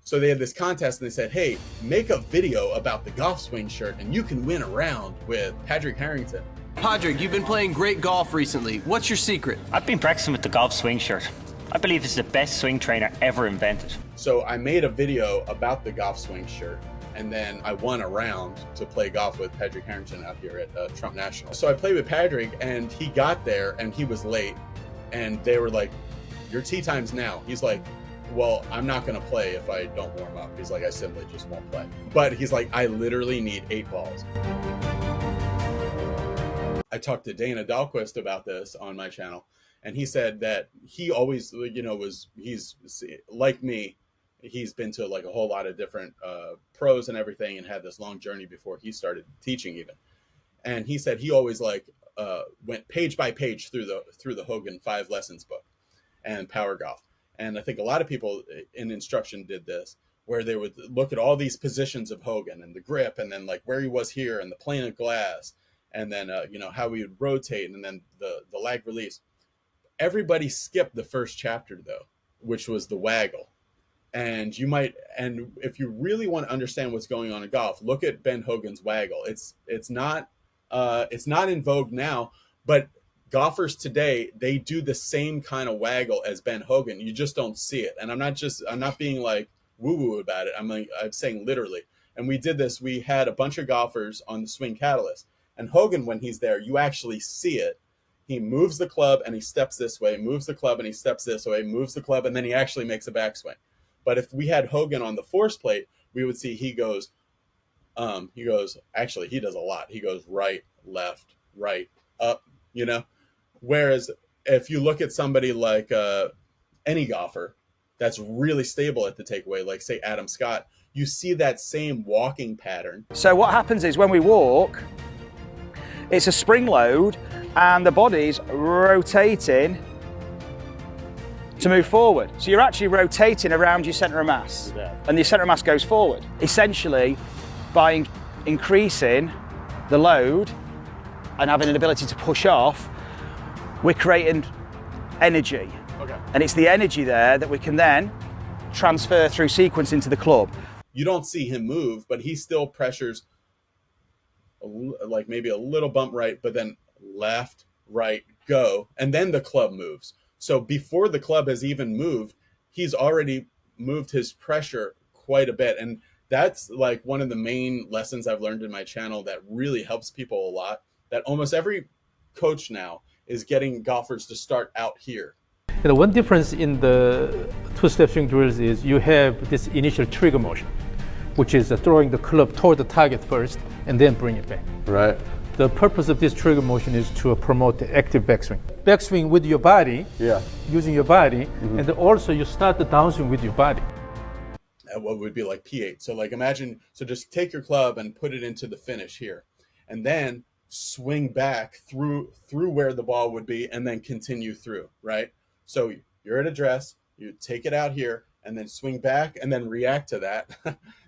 So they had this contest and they said, hey, make a video about the golf swing shirt and you can win a round with Padraig Harrington. Padraig, you've been playing great golf recently. What's your secret? I've been practicing with the golf swing shirt. I believe it's the best swing trainer ever invented. So I made a video about the golf swing shirt, and then I won a round to play golf with Padraig Harrington out here at Trump National. So I played with Padraig, and he got there, and he was late, and they were like, your tee time's now. He's like, well, I'm not going to play if I don't warm up. He's like, I simply just won't play. But he's like, I literally need 8 balls. I talked to Dana Dahlquist about this on my channel, and he said that he always, he's like me. He's been to like a whole lot of different pros and everything, and had this long journey before he started teaching even. And he said he always went page by page through the Hogan 5 lessons book and Power Golf. And I think a lot of people in instruction did this, where they would look at all these positions of Hogan and the grip, and then like where he was here and the plane of glass, and then how he would rotate, and then the lag release. Everybody skipped the first chapter though, which was the waggle. And if you really want to understand what's going on in golf, look at Ben Hogan's waggle. It's not in vogue now, but golfers today, they do the same kind of waggle as Ben Hogan. You just don't see it. And I'm not being like woo-woo about it. I'm saying literally. And we did this. We had a bunch of golfers on the Swing Catalyst. And Hogan, when he's there, you actually see it. He moves the club and he steps this way, moves the club and he steps this way, moves the club, and then he actually makes a backswing. But if we had Hogan on the force plate, we would see he does a lot. He goes right, left, right, up, Whereas if you look at somebody like any golfer that's really stable at the takeaway, like say Adam Scott, you see that same walking pattern. So what happens is when we walk, it's a spring load and the body's rotating to move forward. So you're actually rotating around your centre of mass, and the centre of mass goes forward. Essentially, by increasing the load and having an ability to push off, we're creating energy. Okay. And it's the energy there that we can then transfer through sequence into the club. You don't see him move, but he still pressures like maybe a little bump right, but then left, right, go, and then the club moves. So before the club has even moved, he's already moved his pressure quite a bit. And that's like one of the main lessons I've learned in my channel that really helps people a lot, that almost every coach now is getting golfers to start out here. One difference in the two-step swing drills is you have this initial trigger motion, which is throwing the club toward the target first and then bring it back. Right. The purpose of this trigger motion is to promote the active backswing. Backswing with your body, using your body, and then also you start the downswing with your body. At what would be like P8. So like imagine, so just take your club and put it into the finish here, and then swing back through where the ball would be, and then continue through, right? So you're at address, you take it out here, and then swing back, and then react to that.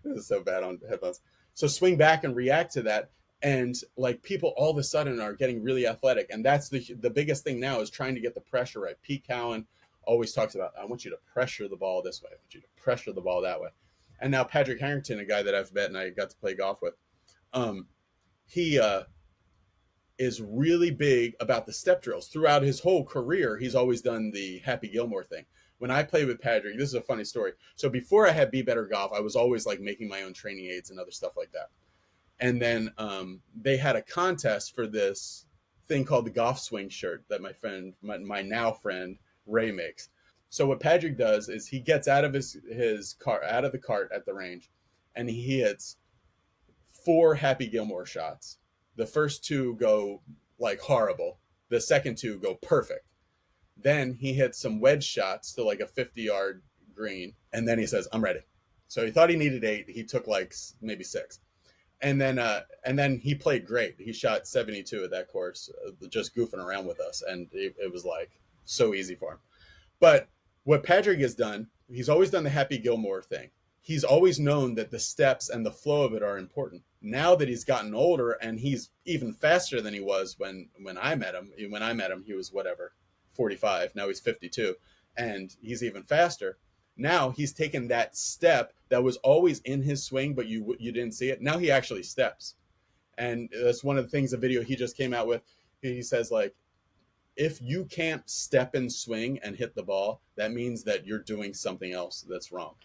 This is so bad on headphones. So swing back and react to that. And like people all of a sudden are getting really athletic. And that's the biggest thing now, is trying to get the pressure right. Pete Cowan always talks about, I want you to pressure the ball this way. I want you to pressure the ball that way. And now Padraig Harrington, a guy that I've met and I got to play golf with, he is really big about the step drills. Throughout his whole career, he's always done the Happy Gilmore thing. When I played with Padraig, this is a funny story. So before I had Be Better Golf, I was always like making my own training aids and other stuff like that. And then they had a contest for this thing called the golf swing shirt that my now friend Ray makes. So what Padraig does is he gets out of his car, out of the cart at the range, and he hits 4 Happy Gilmore shots. The first 2 go like horrible. The second 2 go perfect. Then he hits some wedge shots to like a 50-yard green, and then he says, "I'm ready." So he thought he needed 8. He took like maybe 6. And then he played great. He shot 72 at that course, just goofing around with us. And it was like so easy for him. But what Padraig has done, he's always done the Happy Gilmore thing. He's always known that the steps and the flow of it are important. Now that he's gotten older and he's even faster than he was when I met him. When I met him, he was 45. Now he's 52. And he's even faster. Now he's taken that step that was always in his swing, but you didn't see it. Now he actually steps. And that's one of the things, the video he just came out with. He says, like, if you can't step and swing and hit the ball, that means that you're doing something else that's wrong.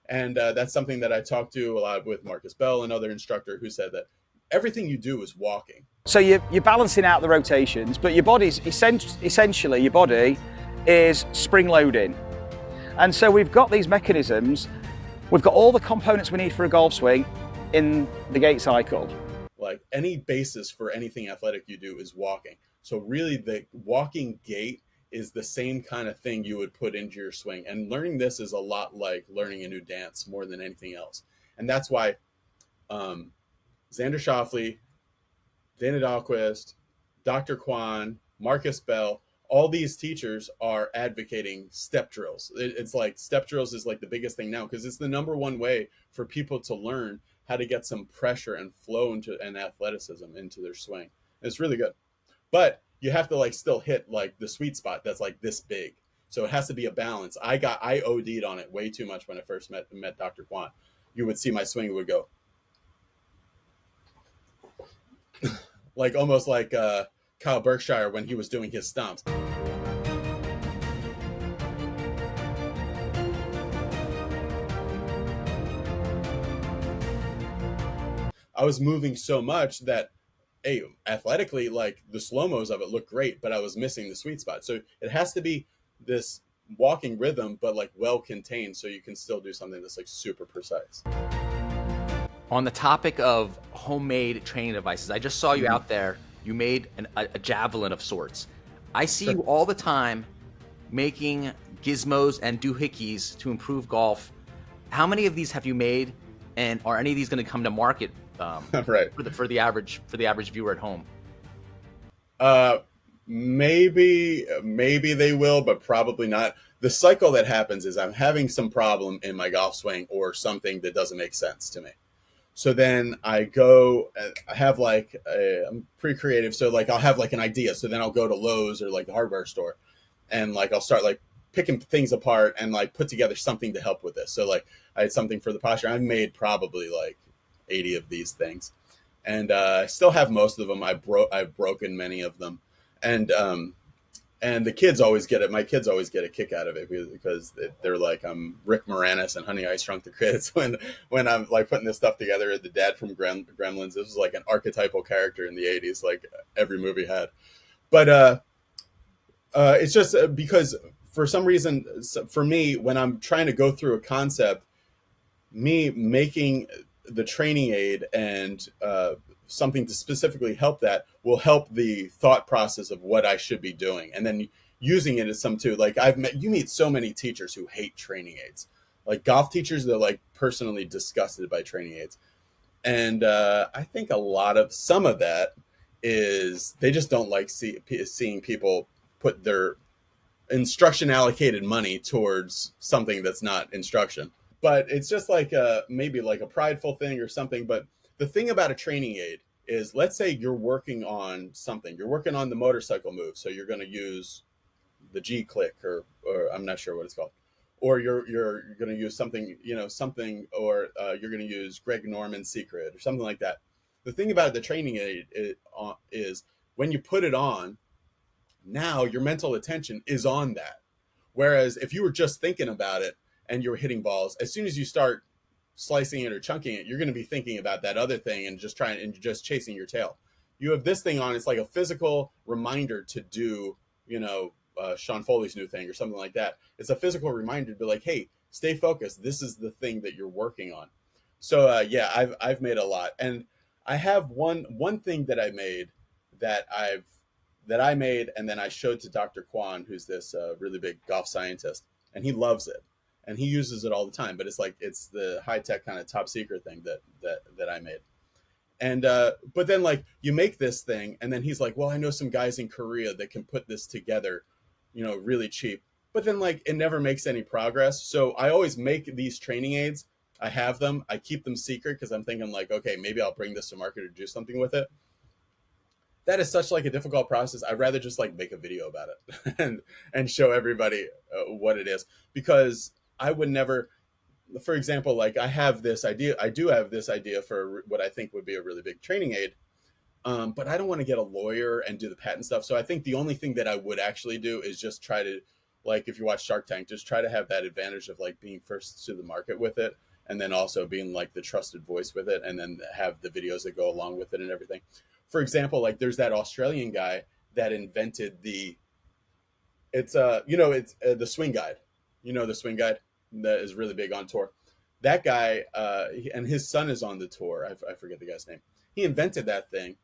And that's something that I talked to a lot with Marcus Bell, another instructor, who said that everything you do is walking. So you're balancing out the rotations, but your body's essentially, your body is spring loading. And so we've got these mechanisms, we've got all the components we need for a golf swing in the gait cycle. Like, any basis for anything athletic you do is walking. So really the walking gait is the same kind of thing you would put into your swing. And learning this is a lot like learning a new dance more than anything else. And that's why Xander Schauffele, Dana Dahlquist, Dr. Kwan, Marcus Bell, all these teachers are advocating step drills. It's like step drills is like the biggest thing now, because it's the number one way for people to learn how to get some pressure and flow into and athleticism into their swing. It's really good. But you have to like still hit like the sweet spot that's like this big. So it has to be a balance. I OD'd on it way too much when I first met Dr. Kwan. You would see my swing would go like almost like Kyle Berkshire when he was doing his stomps. I was moving so much that, hey, athletically, like the slow-mos of it look great, but I was missing the sweet spot. So it has to be this walking rhythm, but like well contained, so you can still do something that's like super precise. On the topic of homemade training devices, I just saw you out there. You made a javelin of sorts. I see you all the time making gizmos and doohickeys to improve golf. How many of these have you made, and are any of these going to come to market right for the average viewer at home? Maybe they will, but probably not. The cycle that happens is I'm having some problem in my golf swing or something that doesn't make sense to me. So then I go, I have like, I'm pretty creative. So like, I'll have like an idea. So then I'll go to Lowe's or like the hardware store, and like, I'll start like picking things apart and like put together something to help with this. So like I had something for the posture. I've made probably like 80 of these things, and I still have most of them. I've broken many of them. And the kids always get it. My kids always get a kick out of it because they're like, I'm Rick Moranis and Honey, I Shrunk the Kids. When I'm like putting this stuff together, the dad from Gremlins, this was like an archetypal character in the 80s, like every movie had. But it's just because for some reason, for me, when I'm trying to go through a concept, me making the training aid and something to specifically help that will help the thought process of what I should be doing, and then using it as some too. Like you meet so many teachers who hate training aids, like golf teachers. They're like personally disgusted by training aids, and I think some of that is they just don't like seeing people put their instruction allocated money towards something that's not instruction. But it's just like maybe like a prideful thing or something. But the thing about a training aid is, let's say you're working on something. You're working on the motorcycle move. So you're going to use the G click or I'm not sure what it's called. Or you're going to use something, or you're going to use Greg Norman's secret or something like that. The thing about the training aid is when you put it on, now your mental attention is on that. Whereas if you were just thinking about it and you were hitting balls, as soon as you start slicing it or chunking it, you're going to be thinking about that other thing and just chasing your tail. You have this thing on, it's like a physical reminder to do, Sean Foley's new thing or something like that. It's a physical reminder to be like, hey, stay focused. This is the thing that you're working on. So I've made a lot. And I have one thing that I made that I made, and then I showed to Dr. Kwan, who's this really big golf scientist, and he loves it. And he uses it all the time, but it's the high tech kind of top secret thing that I made. And but then like you make this thing, and then he's like, well, I know some guys in Korea that can put this together, really cheap. But then like it never makes any progress. So I always make these training aids. I have them. I keep them secret because I'm thinking like, okay, maybe I'll bring this to market or do something with it. That is such like a difficult process. I'd rather just like make a video about it and show everybody what it is, because I would never, for example, like I do have this idea for what I think would be a really big training aid. But I don't want to get a lawyer and do the patent stuff. So I think the only thing that I would actually do is just try to, like, if you watch Shark Tank, just try to have that advantage of like being first to the market with it. And then also being like the trusted voice with it, and then have the videos that go along with it and everything. For example, like there's that Australian guy that invented the swing guide. You know, the swing guide that is really big on tour. That guy, and his son is on the tour. I forget the guy's name. He invented that thing.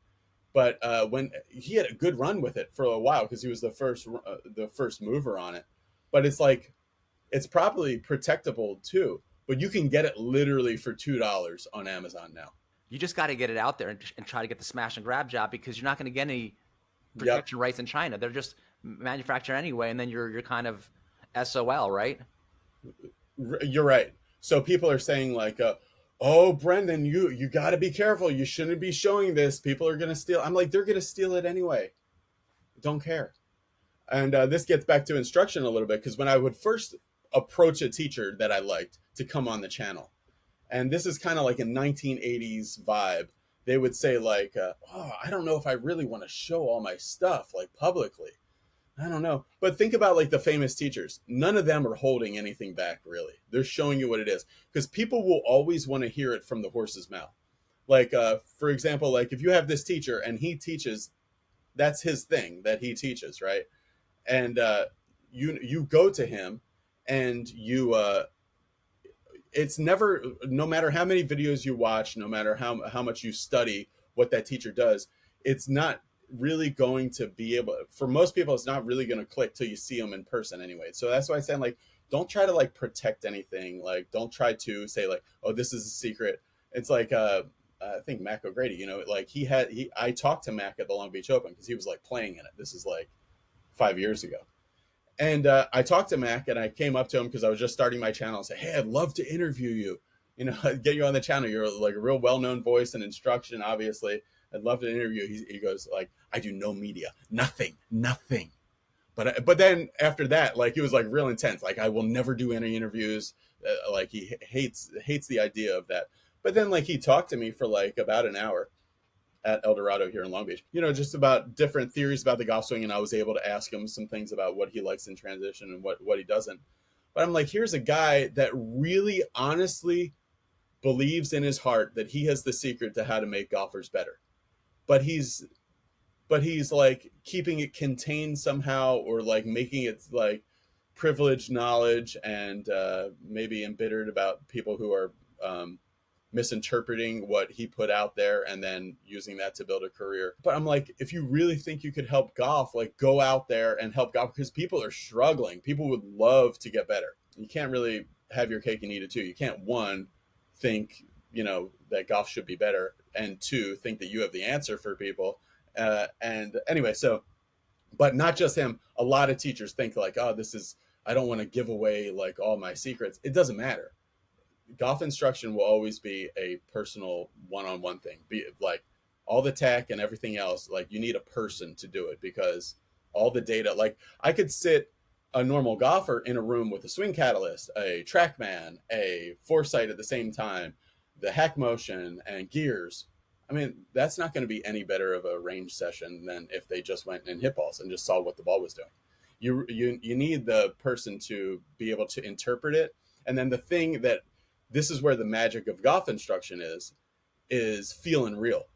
But when he had a good run with it for a while, because he was the first mover on it. But it's like, it's probably protectable too. But you can get it literally for $2 on Amazon now. You just got to get it out there and try to get the smash and grab job, because you're not going to get any protection rights in China. They're just manufactured anyway, and then you're kind of SOL, right? You're right. So people are saying like, oh, Brendon, you got to be careful. You shouldn't be showing this. People are going to steal. I'm like, they're going to steal it anyway. Don't care. And this gets back to instruction a little bit, because when I would first approach a teacher that I liked to come on the channel, and this is kind of like a 1980s vibe, they would say like, oh, I don't know if I really want to show all my stuff like publicly. I don't know. But think about like the famous teachers. None of them are holding anything back, really. They're showing you what it is, because people will always want to hear it from the horse's mouth. Like, for example, like if you have this teacher and he teaches, that's his thing that he teaches, right? And you go to him and it's never, no matter how many videos you watch, no matter how much you study what that teacher does, it's not really going to be able, for most people, it's not really going to click till you see them in person anyway. So that's why I say, like, don't try to like protect anything. Like, don't try to say like, oh, this is a secret. It's like, I think Mac O'Grady, you know, like I talked to Mac at the Long Beach Open because he was like playing in it. This is like 5 years ago. And I talked to Mac, and I came up to him because I was just starting my channel and said, hey, I'd love to interview you, you know, get you on the channel. You're like a real well-known voice in instruction, obviously. I'd love to interview. He goes like, I do no media, nothing. But then after that, like, it was like real intense. Like, I will never do any interviews. Like, he hates the idea of that. But then like he talked to me for like about an hour at El Dorado here in Long Beach, you know, just about different theories about the golf swing. And I was able to ask him some things about what he likes in transition and what he doesn't. But I'm like, here's a guy that really honestly believes in his heart that he has the secret to how to make golfers better. But he's like keeping it contained somehow, or like making it like privileged knowledge, and maybe embittered about people who are misinterpreting what he put out there and then using that to build a career. But I'm like, if you really think you could help golf, like, go out there and help golf, because people are struggling. People would love to get better. You can't really have your cake and eat it too. You can't, one, think, you know, that golf should be better, and two, think that you have the answer for people. And anyway, so, but not just him. A lot of teachers think like, oh, I don't want to give away like all my secrets. It doesn't matter. Golf instruction will always be a personal one-on-one thing. Be like all the tech and everything else, like, you need a person to do it, because all the data, like, I could sit a normal golfer in a room with a swing catalyst, a TrackMan, a Foresight at the same time, the hack motion and gears. I mean, that's not going to be any better of a range session than if they just went and hit balls and just saw what the ball was doing. You need the person to be able to interpret it. And then the thing that, this is where the magic of golf instruction is feeling real.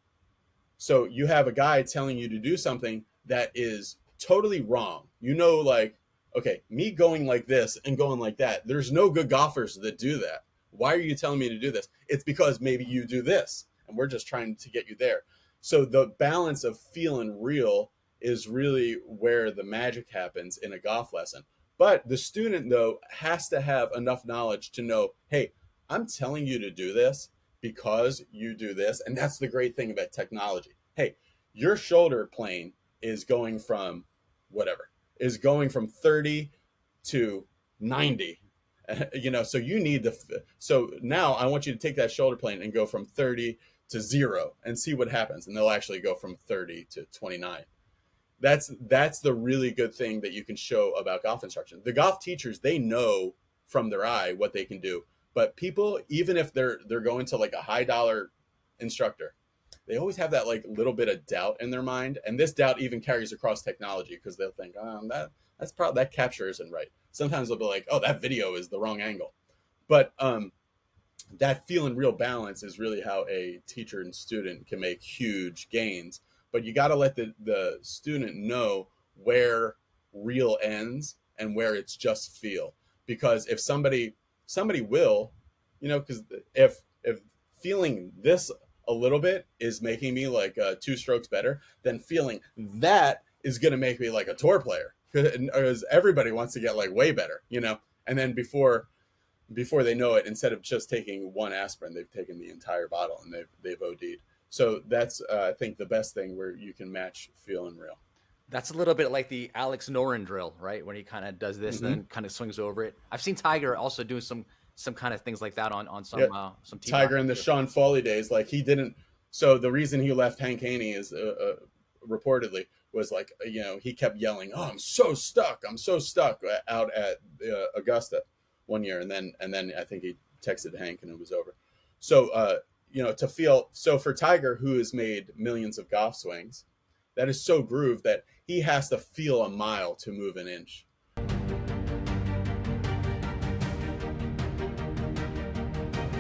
So you have a guy telling you to do something that is totally wrong. You know, like, okay, me going like this and going like that, there's no good golfers that do that. Why are you telling me to do this? It's because maybe you do this, and we're just trying to get you there. So the balance of feeling real is really where the magic happens in a golf lesson. But the student, though, has to have enough knowledge to know, hey, I'm telling you to do this because you do this. And that's the great thing about technology. Hey, your shoulder plane is going from 30 to 90. You know, so you need so now I want you to take that shoulder plane and go from 30 to 0 and see what happens. And they'll actually go from 30 to 29. That's the really good thing that you can show about golf instruction. The golf teachers, they know from their eye what they can do. But people, even if they're going to like a high dollar instructor, they always have that like little bit of doubt in their mind, and this doubt even carries across technology, because they'll think, that's probably, that capture isn't right. Sometimes they'll be like, oh, that video is the wrong angle. But that feeling real balance is really how a teacher and student can make huge gains. But you got to let the student know where real ends and where it's just feel. Because if somebody will, because if feeling this a little bit is making me like 2 strokes better, then feeling that is going to make me like a tour player, because everybody wants to get like way better, and then before they know it, instead of just taking 1 aspirin, they've taken the entire bottle and they've OD'd. So that's I think the best thing, where you can match feel and real. That's a little bit like the Alex Noren drill, right? When he kind of does this and then kind of swings over it. I've seen Tiger also do some kind of things like that on some some team. Tiger in the Sean Foley days, like he didn't. So the reason he left Hank Haney is reportedly was like, he kept yelling, "Oh, I'm so stuck out at Augusta one year," and then I think he texted Hank and it was over. So to feel, so for Tiger, who has made millions of golf swings, that is so grooved that he has to feel a mile to move an inch.